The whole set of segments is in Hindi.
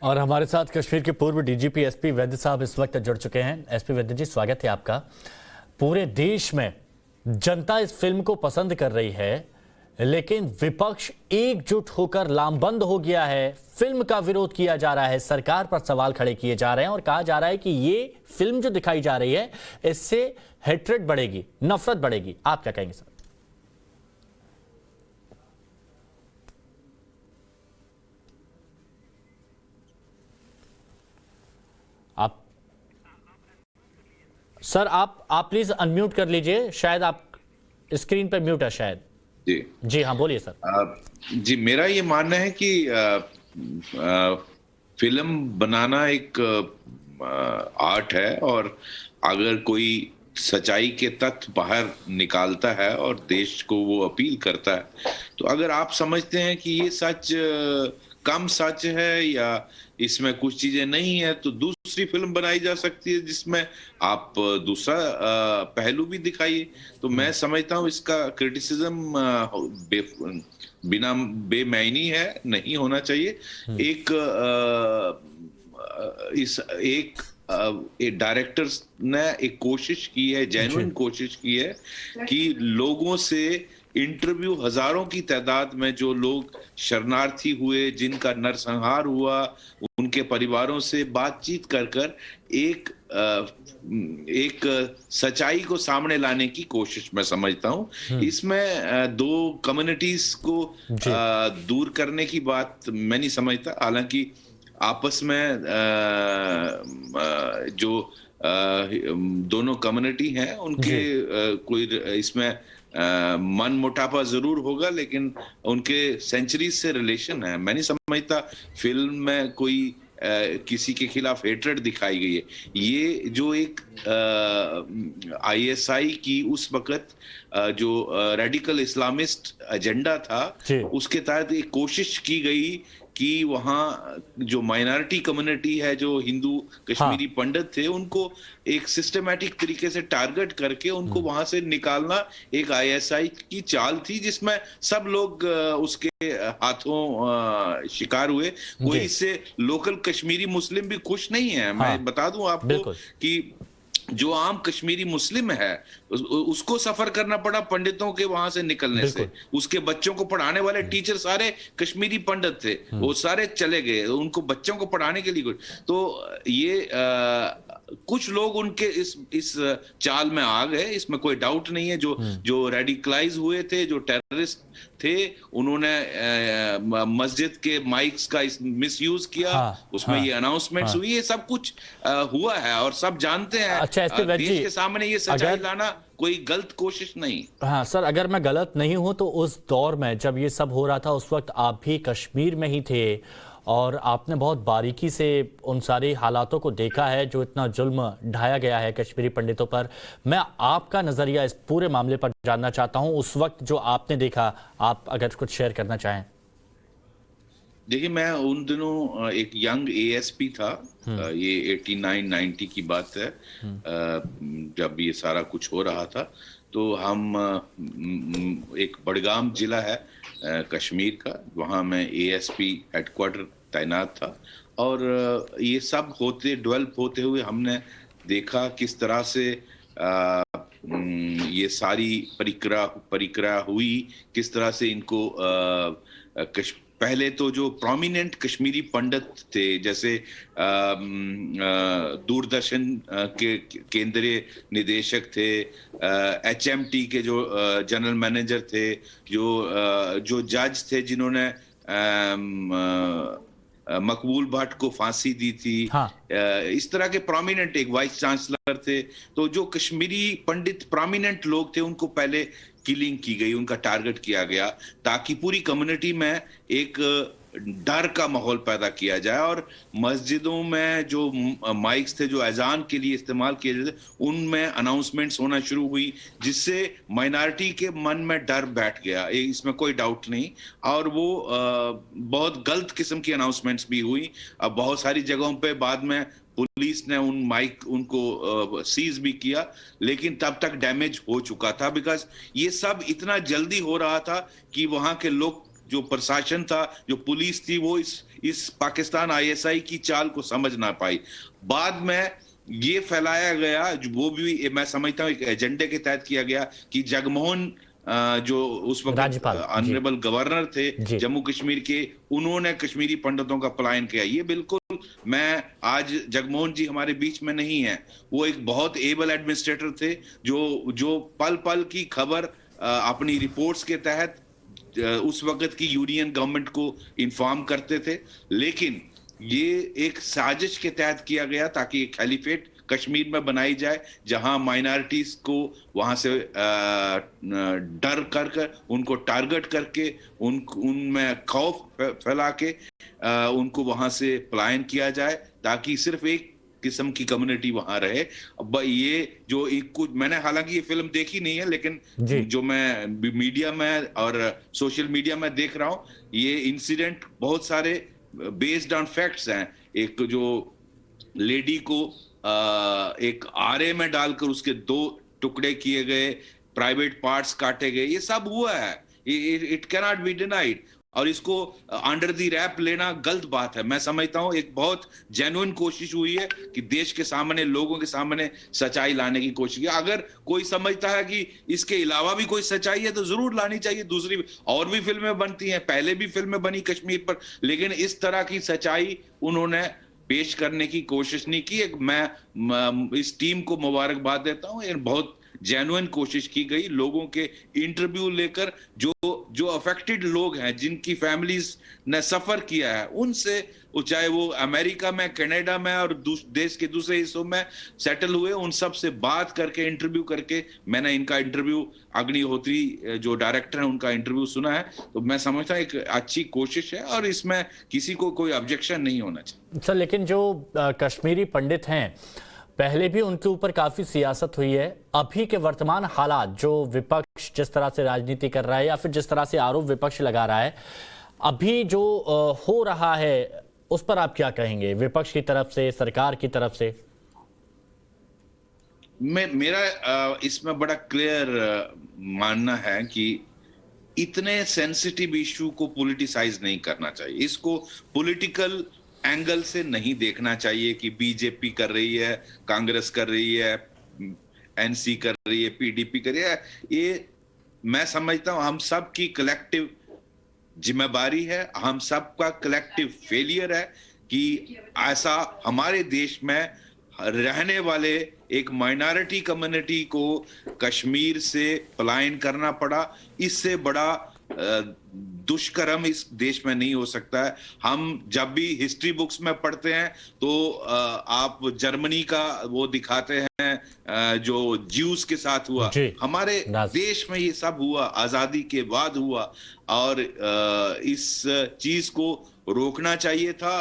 और हमारे साथ कश्मीर के पूर्व डीजीपी एसपी वैद्य साहब इस वक्त जुड़ चुके हैं। एसपी वैद्य जी, स्वागत है आपका। पूरे देश में जनता इस फिल्म को पसंद कर रही है, लेकिन विपक्ष एकजुट होकर लामबंद हो गया है। फिल्म का विरोध किया जा रहा है, सरकार पर सवाल खड़े किए जा रहे हैं और कहा जा रहा है कि ये फिल्म जो दिखाई जा रही है इससे हेट्रेड बढ़ेगी, नफरत बढ़ेगी। आप क्या कहेंगे सर? आप सर आप प्लीज अनम्यूट कर लीजिए, शायद आप स्क्रीन पर म्यूट है शायद। जी हाँ, बोलिए सर। जी, मेरा ये मानना है कि फिल्म बनाना एक आर्ट है, और अगर कोई सच्चाई के तथ्य बाहर निकालता है और देश को वो अपील करता है, तो अगर आप समझते हैं कि ये सच कम सच है या इसमें कुछ चीजें नहीं है, तो दूसरी फिल्म बनाई जा सकती है जिसमें आप दूसरा पहलू भी दिखाइए। तो मैं समझता हूँ इसका क्रिटिसिज्म बिना बेमैनी है, नहीं होना चाहिए। एक डायरेक्टर्स ने एक कोशिश की है, जेन्युइन कोशिश की है कि लोगों से इंटरव्यू, हजारों की तादाद में जो लोग शरणार्थी हुए, जिनका नरसंहार हुआ, उनके परिवारों से बातचीत कर कर एक सच्चाई को सामने लाने की कोशिश मैं समझता हूं। इसमें दो कम्युनिटीज को दूर करने की बात मैं नहीं समझता। हालांकि आपस में जो दोनों कम्युनिटी हैं उनके कोई इसमें मन मुटापा जरूर होगा, लेकिन उनके सेंचुरीज से रिलेशन है। मैं नहीं समझता फिल्म में कोई किसी के खिलाफ हेट्रेड दिखाई गई है। ये जो एक आईएसआई की उस वक्त जो रेडिकल इस्लामिस्ट एजेंडा था, उसके तहत एक कोशिश की गई कि वहाँ जो माइनॉरिटी कम्युनिटी है, जो हिंदू कश्मीरी पंडित थे, उनको एक सिस्टमैटिक तरीके से टारगेट करके उनको वहां से निकालना एक आईएसआई की चाल थी, जिसमें सब लोग उसके हाथों शिकार हुए। कोई इससे लोकल कश्मीरी मुस्लिम भी खुश नहीं है। मैं बता दूं आपको कि जो आम कश्मीरी मुस्लिम है उसको सफर करना पड़ा पंडितों के वहां से निकलने से। उसके बच्चों को पढ़ाने वाले टीचर सारे कश्मीरी पंडित थे, वो सारे चले गए उनको बच्चों को पढ़ाने के लिए। तो ये कुछ लोग उनके इस चाल में आ गए, इसमें कोई डाउट नहीं है। जो रेडिकलाइज हुए थे, जो टेररिस्ट थे, उन्होंने मस्जिद के माइक्स का मिसयूज किया। उसमें ये अनाउंसमेंट्स हुई, ये सब कुछ हुआ है और सब जानते हैं। देश के सामने ये सच्चाई लाना कोई गलत कोशिश नहीं। हाँ सर, अगर मैं गलत नहीं हूं तो उस दौर में जब ये सब हो रहा था उस वक्त आप भी कश्मीर में ही थे और आपने बहुत बारीकी से उन सारे हालातों को देखा है जो इतना जुल्म ढाया गया है कश्मीरी पंडितों पर। मैं आपका नजरिया इस पूरे मामले पर जानना चाहता हूं, उस वक्त जो आपने देखा, आप अगर कुछ शेयर करना चाहें। देखिए, मैं उन दिनों एक यंग एएसपी था, ये 89-90 की बात है, जब ये सारा कुछ हो रहा था। तो हम एक बडगाम जिला है कश्मीर का, वहाँ मैं एएसपी हेडक्वार्टर तैनात था, और ये सब डेवलप होते हुए हमने देखा किस तरह से ये सारी परिक्रमा हुई, किस तरह से इनको पहले तो जो प्रोमिनेंट कश्मीरी पंडित थे, जैसे दूरदर्शन के केंद्रीय निदेशक थे, एचएमटी के जो जनरल मैनेजर थे, जो जज थे जिन्होंने मकबूल भट्ट को फांसी दी थी, इस तरह के प्रोमिनेंट, एक वाइस चांसलर थे। तो जो कश्मीरी पंडित प्रोमिनेंट लोग थे उनको पहले किलिंग की गई, उनका टारगेट किया गया, ताकि पूरी कम्युनिटी में एक डर का माहौल पैदा किया जाए। और मस्जिदों में जो माइक्स थे जो अजान के लिए इस्तेमाल किए जाते, उनमें अनाउंसमेंट्स होना शुरू हुई, जिससे माइनॉरिटी के मन में डर बैठ गया, इसमें कोई डाउट नहीं। और वो बहुत गलत किस्म की अनाउंसमेंट्स भी हुई। अब बहुत सारी जगहों पे बाद में पुलिस ने उनको सीज भी किया, लेकिन तब तक डैमेज हो चुका था, बिकॉज ये सब इतना जल्दी हो रहा था कि वहां के लोग जो प्रशासन था, जो पुलिस थी, वो इस पाकिस्तान आईएसआई की चाल को समझ ना पाई। बाद में ये फैलाया गया, वो भी मैं समझता हूँ एक एजेंडे के तहत किया गया कि जगमोहन जो उस वक्त ऑनरेबल गवर्नर थे जम्मू कश्मीर के, उन्होंने कश्मीरी पंडितों का पलायन किया। ये बिल्कुल, मैं आज जगमोहन जी हमारे बीच में नहीं है, वो एक बहुत एबल एडमिनिस्ट्रेटर थे जो पल पल की खबर अपनी रिपोर्ट्स के तहत उस वक्त की यूनियन गवर्नमेंट को इन्फॉर्म करते थे। लेकिन ये एक साजिश के तहत किया गया ताकि एक खलीफेट कश्मीर में बनाई जाए, जहां माइनॉरिटीज को वहां से डर कर उनको टारगेट करके उनमें खौफ फैला के उनको वहां से पलायन किया जाए, ताकि सिर्फ एक किस्म की कम्युनिटी वहां रहे। अब ये जो कुछ, मैंने हालांकि ये फिल्म देखी नहीं है, लेकिन जो मैं मीडिया में और सोशल मीडिया में देख रहा हूं, ये इंसिडेंट बहुत सारे बेस्ड ऑन फैक्ट्स हैं। एक जो लेडी को एक आरे में डालकर उसके 2 टुकड़े किए गए, प्राइवेट पार्ट्स काटे गए, ये सब हुआ है। It can not be denied, और इसको अंडर दी रैप लेना गलत बात है। मैं समझता हूं एक बहुत जेन्युइन कोशिश हुई है कि देश के सामने, लोगों के सामने सच्चाई लाने की कोशिश की। अगर कोई समझता है कि इसके अलावा भी कोई सच्चाई है तो जरूर लानी चाहिए। दूसरी और भी फिल्में बनती हैं, पहले भी फिल्में बनी कश्मीर पर, लेकिन इस तरह की सच्चाई उन्होंने पेश करने की कोशिश नहीं की। मैं इस टीम को मुबारकबाद देता हूं, ये बहुत जेन्युइन कोशिश की गई। लोगों के इंटरव्यू लेकर जो अफेक्टेड लोग हैं, जिनकी फैमिलीज ने सफर किया है, उनसे, चाहे वो अमेरिका में, कनाडा में और देश के दूसरे हिस्सों में सेटल हुए, उन सब से बात करके, इंटरव्यू करके, मैंने इनका इंटरव्यू, अग्निहोत्री जो डायरेक्टर है उनका इंटरव्यू सुना है, तो मैं समझता हूं एक अच्छी कोशिश है और इसमें किसी को कोई ऑब्जेक्शन नहीं होना चाहिए। सर, लेकिन जो कश्मीरी पंडित हैं, पहले भी उनके ऊपर काफी सियासत हुई है। अभी के वर्तमान हालात, जो विपक्ष जिस तरह से राजनीति कर रहा है या फिर जिस तरह से आरोप विपक्ष लगा रहा है, अभी जो हो रहा है, उस पर आप क्या कहेंगे, विपक्ष की तरफ से, सरकार की तरफ से? मेरा इसमें बड़ा क्लियर मानना है कि इतने सेंसिटिव इशू को पॉलिटिसाइज नहीं करना चाहिए। इसको पॉलिटिकल एंगल से नहीं देखना चाहिए कि बीजेपी कर रही है, कांग्रेस कर रही है, एनसी कर रही है, पीडीपी कर रही है। ये मैं समझता हूं हम सब की कलेक्टिव जिम्मेदारी है, हम सब का कलेक्टिव फेलियर है कि ऐसा हमारे देश में रहने वाले एक माइनॉरिटी कम्युनिटी को कश्मीर से पलायन करना पड़ा। इससे बड़ा दुष्कर्म इस देश में नहीं हो सकता है। हम जब भी हिस्ट्री बुक्स में पढ़ते हैं तो आप जर्मनी का वो दिखाते हैं जो ज्यूस के साथ हुआ, हमारे देश में ये सब हुआ, आजादी के बाद हुआ, और इस चीज को रोकना चाहिए था।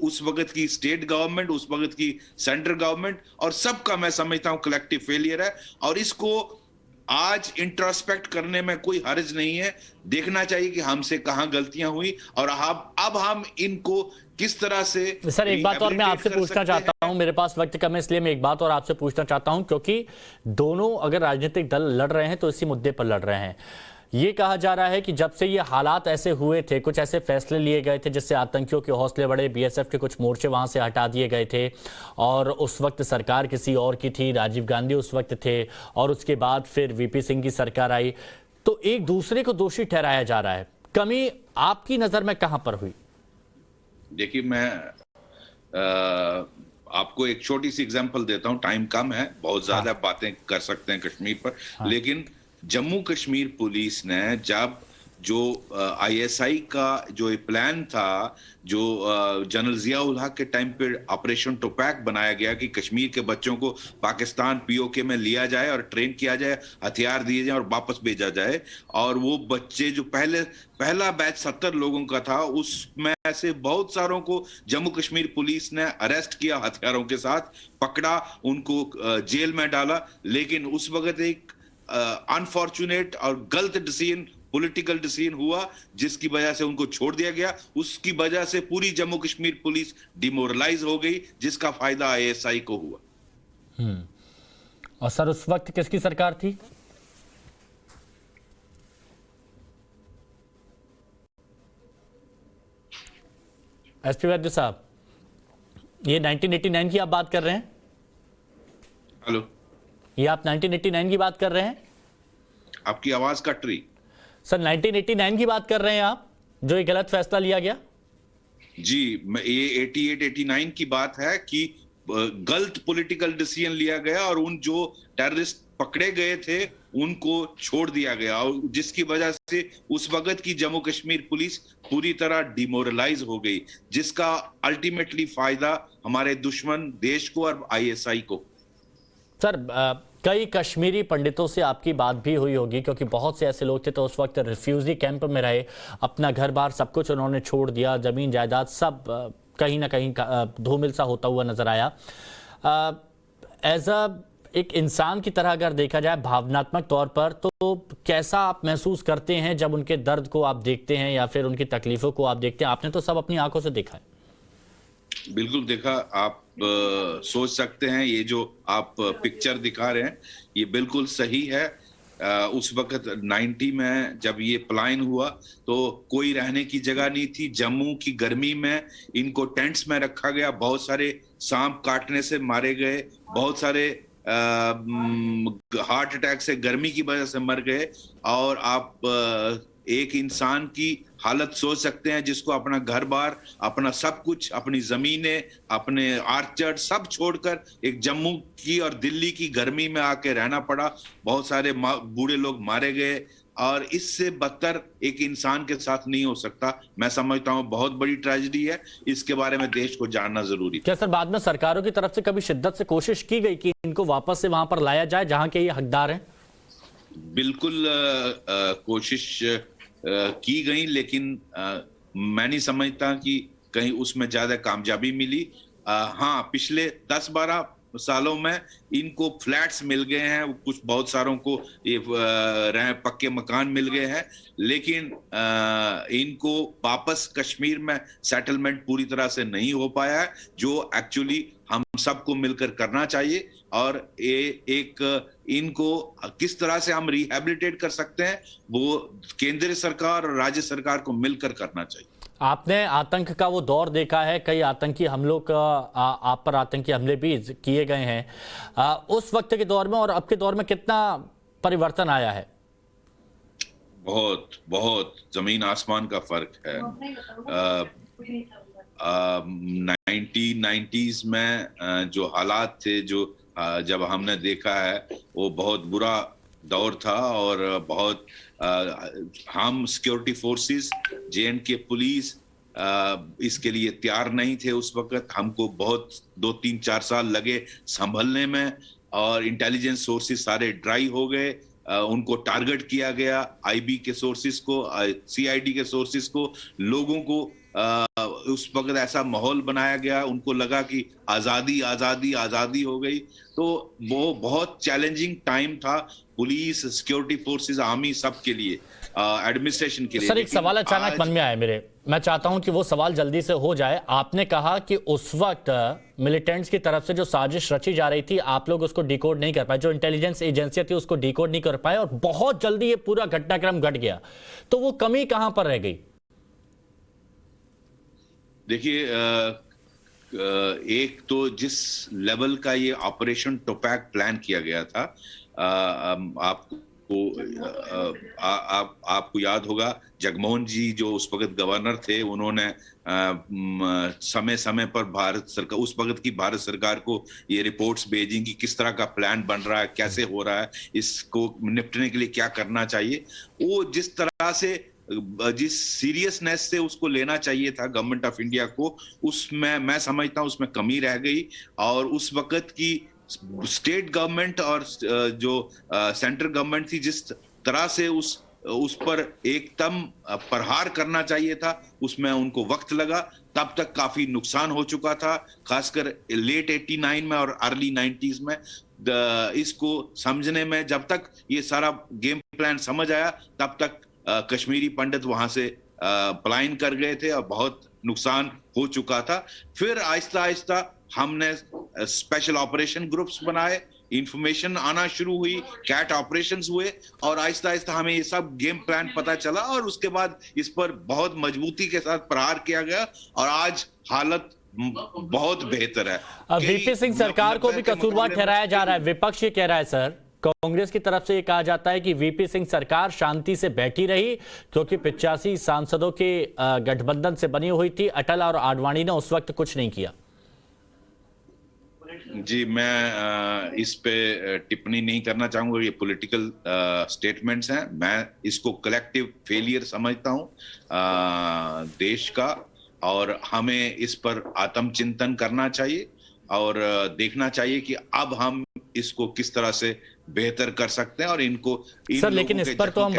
उस वक्त की स्टेट गवर्नमेंट, उस वक्त की सेंट्रल गवर्नमेंट, और सबका मैं समझता हूं कलेक्टिव फेलियर है, और इसको आज इंट्रोस्पेक्ट करने में कोई हर्ज नहीं है। देखना चाहिए कि हमसे कहां गलतियां हुई और अब हम इनको किस तरह से। सर, एक बात और मैं आपसे पूछना चाहता हूं, मेरे पास वक्त कम है, इसलिए मैं एक बात और आपसे पूछना चाहता हूं, क्योंकि दोनों अगर राजनीतिक दल लड़ रहे हैं तो इसी मुद्दे पर लड़ रहे हैं। ये कहा जा रहा है कि जब से ये हालात ऐसे हुए थे, कुछ ऐसे फैसले लिए गए थे जिससे आतंकियों के हौसले बढ़े, बीएसएफ के कुछ मोर्चे वहां से हटा दिए गए थे, और उस वक्त सरकार किसी और की थी, राजीव गांधी उस वक्त थे, और उसके बाद फिर वीपी सिंह की सरकार आई, तो एक दूसरे को दोषी ठहराया जा रहा है। कमी आपकी नजर में कहां पर हुई? देखिए, मैं आपको एक छोटी सी एग्जांपल देता हूं, टाइम कम है, बहुत ज्यादा बातें कर सकते हैं कश्मीर पर, लेकिन जम्मू कश्मीर पुलिस ने जब जो आईएसआई का जो प्लान था, जो जनरल जियाउल हक के टाइम पे ऑपरेशन टोपैक बनाया गया कि कश्मीर के बच्चों को पाकिस्तान पीओके में लिया जाए और ट्रेन किया जाए, हथियार दिए जाए और वापस भेजा जाए, और वो बच्चे जो पहला बैच 70 लोगों का था, उसमें से बहुत सारों को जम्मू कश्मीर पुलिस ने अरेस्ट किया, हथियारों के साथ पकड़ा, उनको जेल में डाला। लेकिन उस वक्त एक अनफॉर्चुनेट और गलत डिसीजन, पॉलिटिकल डिसीजन हुआ, जिसकी वजह से उनको छोड़ दिया गया। उसकी वजह से पूरी जम्मू कश्मीर पुलिस डिमोरलाइज हो गई, जिसका फायदा आईएसआई को हुआ। और सर, उस वक्त किसकी सरकार थी? एसपी वैद्य साहब, ये 1989 की आप बात कर रहे हैं? हेलो, ये आप 1989 की बात कर रहे हैं? आपकी आवाज कट रही। सर 1989 की बात कर रहे हैं आप, जो ये गलत फैसला लिया गया? जी, ये 88-89 की बात है कि गलत पॉलिटिकल डिसीजन लिया गया और उन जो टेररिस्ट पकड़े गए थे उनको छोड़ दिया गया, और जिसकी वजह से उस वक्त की जम्मू कश्मीर पुलिस पूरी तरह डिमोरलाइज हो गई, जिसका अल्टीमेटली फायदा हमारे दुश्मन देश को और आईएसआई को। सर कई कश्मीरी पंडितों से आपकी बात भी हुई होगी, क्योंकि बहुत से ऐसे लोग थे तो उस वक्त रिफ्यूजी कैंप में रहे, अपना घर बार सब कुछ उन्होंने छोड़ दिया, जमीन जायदाद सब कहीं ना कहीं धूमिल सा होता हुआ नजर आया। एज अ एक इंसान की तरह अगर देखा जाए भावनात्मक तौर पर, तो कैसा आप महसूस करते हैं जब उनके दर्द को आप देखते हैं या फिर उनकी तकलीफों को आप देखते हैं? आपने तो सब अपनी आंखों से देखा है। बिल्कुल देखा। आप सोच सकते हैं ये जो आप पिक्चर दिखा रहे हैं ये बिल्कुल सही है। उस वक्त 90 में जब ये पलायन हुआ तो कोई रहने की जगह नहीं थी। जम्मू की गर्मी में इनको टेंट्स में रखा गया, बहुत सारे सांप काटने से मारे गए, बहुत सारे हार्ट अटैक से गर्मी की वजह से मर गए। और आप एक इंसान की हालत सोच सकते हैं जिसको अपना घर बार, अपना सब कुछ, अपनी जमीनें, अपने आर्चर्ड सब छोड़कर एक जम्मू की और दिल्ली की गर्मी में आके रहना पड़ा। बहुत सारे बूढ़े लोग मारे गए और इससे बदतर एक इंसान के साथ नहीं हो सकता। मैं समझता हूं बहुत बड़ी ट्रेजेडी है, इसके बारे में देश को जानना जरूरी है। क्या सर बाद में सरकारों की तरफ से कभी शिद्दत से कोशिश की गई कि इनको वापस से वहां पर लाया जाए जहां के ये हकदार हैं? बिल्कुल कोशिश की गई, लेकिन मैं नहीं समझता कि कहीं उसमें ज्यादा कामयाबी मिली। हाँ, पिछले 10-12 सालों में इनको फ्लैट्स मिल गए हैं, कुछ बहुत सारों को ये पक्के मकान मिल गए हैं, लेकिन इनको वापस कश्मीर में सेटलमेंट पूरी तरह से नहीं हो पाया है, जो एक्चुअली हम सबको मिलकर करना चाहिए। और ये एक इनको किस तरह से हम रिहैबिलिटेट कर सकते हैं वो केंद्रीय सरकार और राज्य सरकार को मिलकर करना चाहिए। आपने आतंक का वो दौर देखा है, कई आतंकी हमलों का आप पर आतंकी हमले भी किए गए हैं। उस वक्त के दौर में और अब के दौर में कितना परिवर्तन आया है? बहुत बहुत जमीन आसमान का फर्क है। 1990s में जो हालात थे, जो जब हमने देखा है, वो बहुत बुरा दौर था और बहुत हम सिक्योरिटी फोर्सेस, JNK पुलिस इसके लिए तैयार नहीं थे उस वक्त। हमको बहुत 2-3-4 साल लगे संभलने में और इंटेलिजेंस सोर्सेस सारे ड्राई हो गए। उनको टारगेट किया गया, IB के सोर्सेस को, CID के सोर्सेस को, लोगों को उस वक्त ऐसा माहौल बनाया गया, उनको लगा कि आजादी आजादी आजादी हो गई। तो वो बहुत चैलेंजिंग टाइम था पुलिस, सिक्योरिटी फोर्सेस, आर्मी सब के लिए, एडमिनिस्ट्रेशन के लिए। सर एक सवाल अचानक मन में आया मेरे, मैं चाहता हूं कि वो सवाल जल्दी से हो जाए। आपने कहा कि उस वक्त मिलिटेंट्स की तरफ से जो साजिश रची जा रही थी आप लोग उसको डिकोड नहीं कर पाए, जो इंटेलिजेंस एजेंसियां थी उसको डिकोड नहीं कर पाए और बहुत जल्दी ये पूरा घटनाक्रम घट गया, तो वो कमी कहां पर रह गई? देखिए, एक तो जिस लेवल का ये ऑपरेशन टोपैक प्लान किया गया था, आपको याद होगा जगमोहन जी जो उस वक्त गवर्नर थे, उन्होंने समय समय पर भारत सरकार, उस वक्त की भारत सरकार को ये रिपोर्ट्स भेजी कि किस तरह का प्लान बन रहा है, कैसे हो रहा है, इसको निपटने के लिए क्या करना चाहिए। वो जिस तरह से, जिस सीरियसनेस से उसको लेना चाहिए था गवर्नमेंट ऑफ इंडिया को, उसमें मैं समझता हूं उसमें कमी रह गई। और उस वक्त की स्टेट गवर्नमेंट और जो सेंट्रल गवर्नमेंट थी, जिस तरह से उस पर एकदम प्रहार करना चाहिए था, उसमें उनको वक्त लगा। तब तक काफी नुकसान हो चुका था, खासकर लेट 89 में और अर्ली 90s में। इसको समझने में जब तक ये सारा गेम प्लान समझ आया, तब तक कश्मीरी पंडित वहां से पलायन कर गए थे और बहुत नुकसान हो चुका था। फिर आहिस्ता आहिस्ता हमने स्पेशल ऑपरेशन ग्रुप्स बनाए, इंफॉर्मेशन आना शुरू हुई, कैट ऑपरेशंस हुए और आहिस्ता आहिस्ता हमें ये सब गेम प्लान पता चला और उसके बाद इस पर बहुत मजबूती के साथ प्रहार किया गया। और आज हालत बहुत बेहतर है। वीपी सिंह सरकार को भी कसूरवार ठहराया जा रहा है, विपक्ष ये कह रहा है सर, कांग्रेस की तरफ से ये कहा जाता है कि वीपी सिंह सरकार शांति से बैठी रही क्योंकि 85 सांसदों के गठबंधन से बनी हुई थी, अटल और आडवाणी ने उस वक्त कुछ नहीं किया। जी, मैं इस पे टिप्पणी नहीं करना चाहूंगा, ये पॉलिटिकल स्टेटमेंट्स हैं। मैं इसको कलेक्टिव फेलियर समझता हूं देश का, और हमें इस पर आत्मचिंतन करना चाहिए और देखना चाहिए कि अब हम इसको किस तरह से बेहतर कर सकते हैं और इनको सर लेकिन इस पर तो हम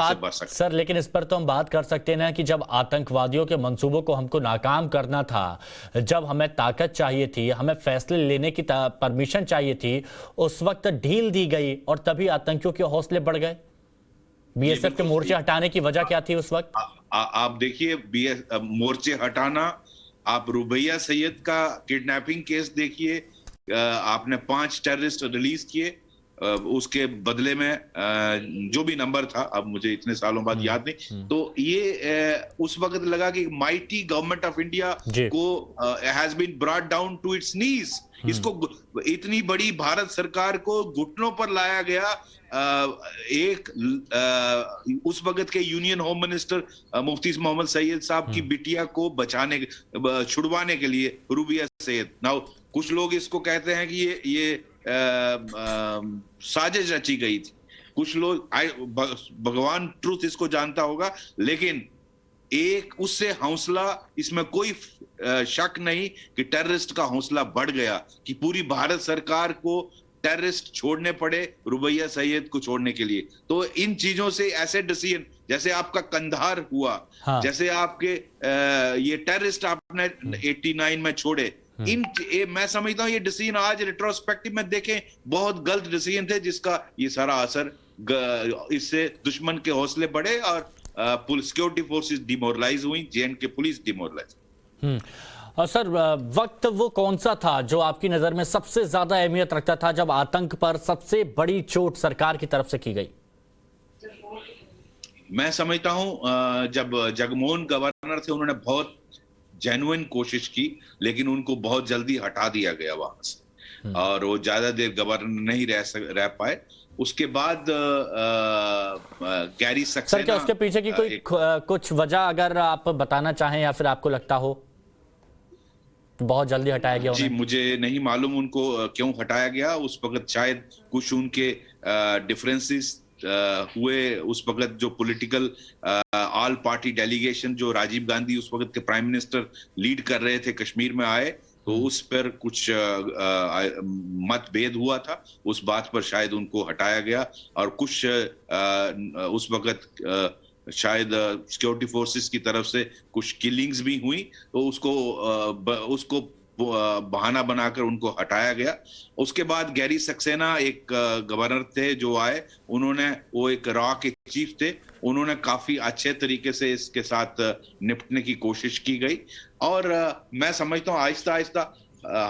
बात कर सकते हैं ना कि जब आतंकवादियों के मंसूबों को हमको नाकाम करना था, जब हमें ताकत चाहिए थी, हमें फैसले लेने की परमिशन चाहिए थी, उस वक्त ढील दी गई और तभी आतंकियों के हौसले बढ़ गए। बीएसएफ के मोर्चे हटाने की वजह क्या थी उस वक्त? आप देखिए, मोर्चे हटाना, आप रुबैया सैयद का किडनैपिंग केस देखिए, आपने 5 टेररिस्ट रिलीज किए, उसके बदले में जो भी नंबर था, अब मुझे इतने सालों बाद याद नहीं, तो ये उस वक्त लगा कि माइटी गवर्नमेंट ऑफ इंडिया को has been brought down to its knees. इसको इतनी बड़ी भारत सरकार को घुटनों पर लाया गया। उस वक्त के यूनियन होम मिनिस्टर मुफ्ती मोहम्मद सैयद साहब की बिटिया को छुड़वाने के लिए, रुबिया सैयद। नाउ कुछ लोग इसको कहते हैं कि ये साजिश रची गई थी, कुछ लोग, भगवान ट्रुथ इसको जानता होगा, लेकिन एक उससे हौसला, इसमें कोई शक नहीं कि टेररिस्ट का हौसला बढ़ गया कि पूरी भारत सरकार को टेररिस्ट छोड़ने पड़े रुबैया सैयद को छोड़ने के लिए। तो इन चीजों से ऐसे डिसीजन, जैसे आपका कंधार हुआ, जैसे आपके ये टेररिस्ट आपने 89 में छोड़े, मैं समझता हूं ये डिसीजन आज रिट्रोस्पेक्टिव में देखें बहुत गलत डिसीजन थे, जिसका ये सारा असर, इससे दुश्मन के हौसले बढ़े और सिक्योरिटी फोर्सेस डिमोरलाइज हुई, जेएंडके पुलिस डिमोरलाइज। और सर वक्त वो कौन सा था जो आपकी नजर में सबसे ज्यादा अहमियत रखता था, जब आतंक पर सबसे बड़ी चोट सरकार की तरफ से की गई? मैं समझता हूं जब जगमोहन गवर्नर थे, उन्होंने बहुत जेन्युइन कोशिश की, लेकिन उनको बहुत जल्दी हटा दिया गया वहां से और वो ज्यादा देर गवर्नर नहीं रह पाए। उसके बाद गैरी सक्सेना। सर क्या उसके पीछे की कोई कुछ वजह अगर आप बताना चाहें या फिर आपको लगता हो बहुत जल्दी हटाया गया? जी, मुझे नहीं मालूम उनको क्यों हटाया गया। उस वक्त शायद कुछ उनके डिफरेंसेस हुए। उस वक्त जो पॉलिटिकल ऑल पार्टी डेलीगेशन जो राजीव गांधी उस वक्त के प्राइम मिनिस्टर लीड कर रहे थे, कश्मीर में आए, तो उस पर कुछ मतभेद हुआ था। उस बात पर शायद उनको हटाया गया और कुछ उस वक्त शायद सिक्योरिटी फोर्सेस की तरफ से कुछ किलिंग्स भी हुई, तो उसको बहाना बनाकर उनको हटाया गया। उसके बाद गैरी सक्सेना एक गवर्नर थे जो आए, उन्होंने, वो एक रॉ के चीफ थे, उन्होंने काफी अच्छे तरीके से इसके साथ निपटने की कोशिश की गई। और मैं समझता हूँ आहिस्ता आहिस्ता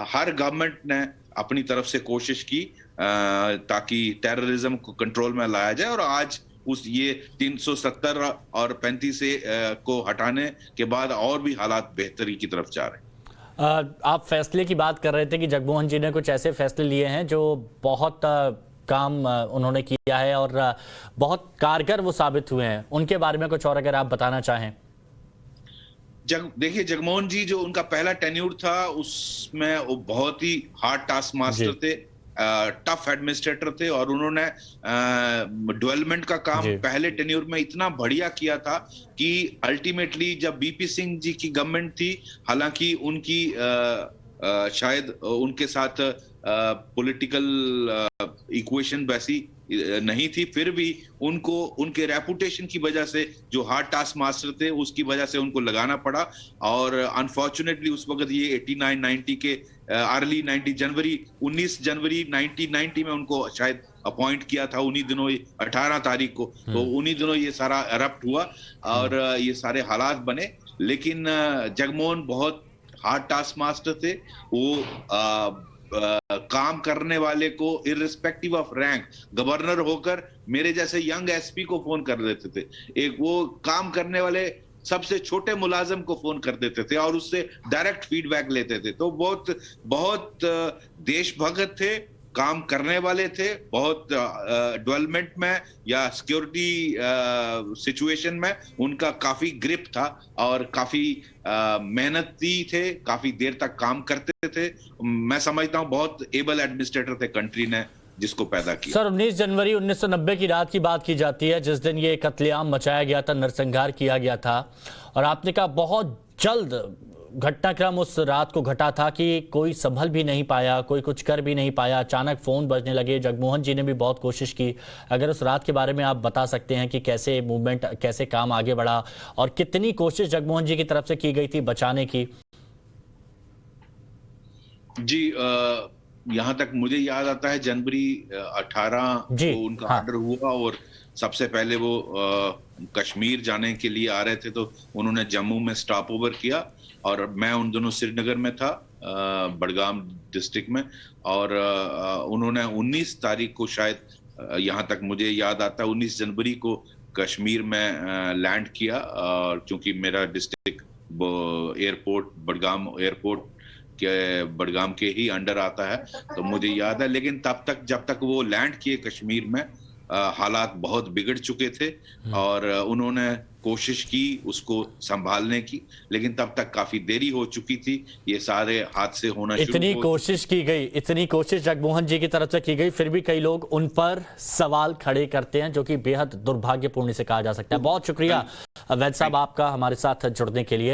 हर गवर्नमेंट ने अपनी तरफ से कोशिश की ताकि टेररिज्म को कंट्रोल में लाया जाए, और आज ये 370 और 35 को हटाने के बाद और भी हालात बेहतरी की तरफ जा रहे हैं। आप फैसले की बात कर रहे थे कि जगमोहन जी ने कुछ ऐसे फैसले लिए हैं जो बहुत काम उन्होंने किया है और बहुत कारगर वो साबित हुए हैं, उनके बारे में कुछ और अगर आप बताना चाहें। देखिए, जगमोहन जी जो उनका पहला टेन्यूर था, उसमें वो बहुत ही हार्ड टास्क मास्टर थे, टफ एडमिनिस्ट्रेटर थे, और उन्होंने डेवलपमेंट का काम पहले टेन्यूर में इतना बढ़िया किया था कि अल्टीमेटली जब बीपी सिंह जी की गवर्नमेंट थी, हालांकि उनकी शायद उनके साथ पॉलिटिकल इक्वेशन वैसी नहीं थी, फिर भी उनको उनके रेपुटेशन की वजह से, जो हार्ड टास्क मास्टर थे उसकी वजह से उनको लगाना पड़ा। और अनफॉर्चुनेटली उस वक्त ये 89-90 के अर्ली 19 जनवरी 1990 में उनको शायद अपॉइंट किया था, उन्हीं दिनों 18 तारीख को, तो उन्हीं दिनों ये सारा एरप्ट हुआ और ये सारे हालात बने। लेकिन जगमोहन बहुत हार्ड टास्क मास्टर थे, वो काम करने वाले को इररिस्पेक्टिव ऑफ रैंक, गवर्नर होकर मेरे जैसे यंग एसपी को फोन कर देते थे। एक वो काम करने वाले सबसे छोटे मुलाजिम को फोन कर देते थे और उससे डायरेक्ट फीडबैक लेते थे। तो बहुत बहुत देशभक्त थे, काम करने वाले थे, बहुत डेवलपमेंट में या सिक्योरिटी सिचुएशन में उनका काफी ग्रिप था और काफी मेहनती थे, काफी देर तक काम करते थे। मैं समझता हूँ बहुत एबल एडमिनिस्ट्रेटर थे कंट्री ने जिसको पैदा किया। सर 19 जनवरी 1990 की रात की बात की जाती है जिस दिन ये कत्लेआम मचाया गया था, नरसंहार किया गया था, और आपने कहा बहुत जल्द घटनाक्रम उस रात को घटा था कि कोई संभल भी नहीं पाया, कोई कुछ कर भी नहीं पाया, अचानक फोन बजने लगे। जगमोहन जी ने भी बहुत कोशिश की। अगर उस रात के बारे में आप बता सकते हैं कि कैसे मूवमेंट, कैसे काम आगे बढ़ा और कितनी कोशिश जगमोहन जी की तरफ से की गई थी बचाने की? जी यहाँ तक मुझे याद आता है जनवरी 18 को उनका ऑर्डर हुआ और सबसे पहले वो कश्मीर जाने के लिए आ रहे थे तो उन्होंने जम्मू में स्टॉप ओवर किया और मैं उन दोनों श्रीनगर में था, बडगाम डिस्ट्रिक्ट में, और उन्होंने 19 तारीख को शायद, यहाँ तक मुझे याद आता है 19 जनवरी को कश्मीर में लैंड किया। और चूंकि मेरा district airport Budgam airport Budgam के ही अंडर आता है तो मुझे याद है। लेकिन तब तक जब तक वो लैंड किए कश्मीर में हालात बहुत बिगड़ चुके थे और उन्होंने कोशिश की उसको संभालने की, लेकिन तब तक काफी देरी हो चुकी थी, ये सारे हादसे होना शुरू हो। इतनी कोशिश की गई, इतनी कोशिश जगमोहन जी की तरफ से की गई, फिर भी कई लोग उन पर सवाल खड़े करते हैं जो कि बेहद दुर्भाग्यपूर्ण से कहा जा सकता है। बहुत शुक्रिया वैद साहब आपका हमारे साथ जुड़ने के लिए।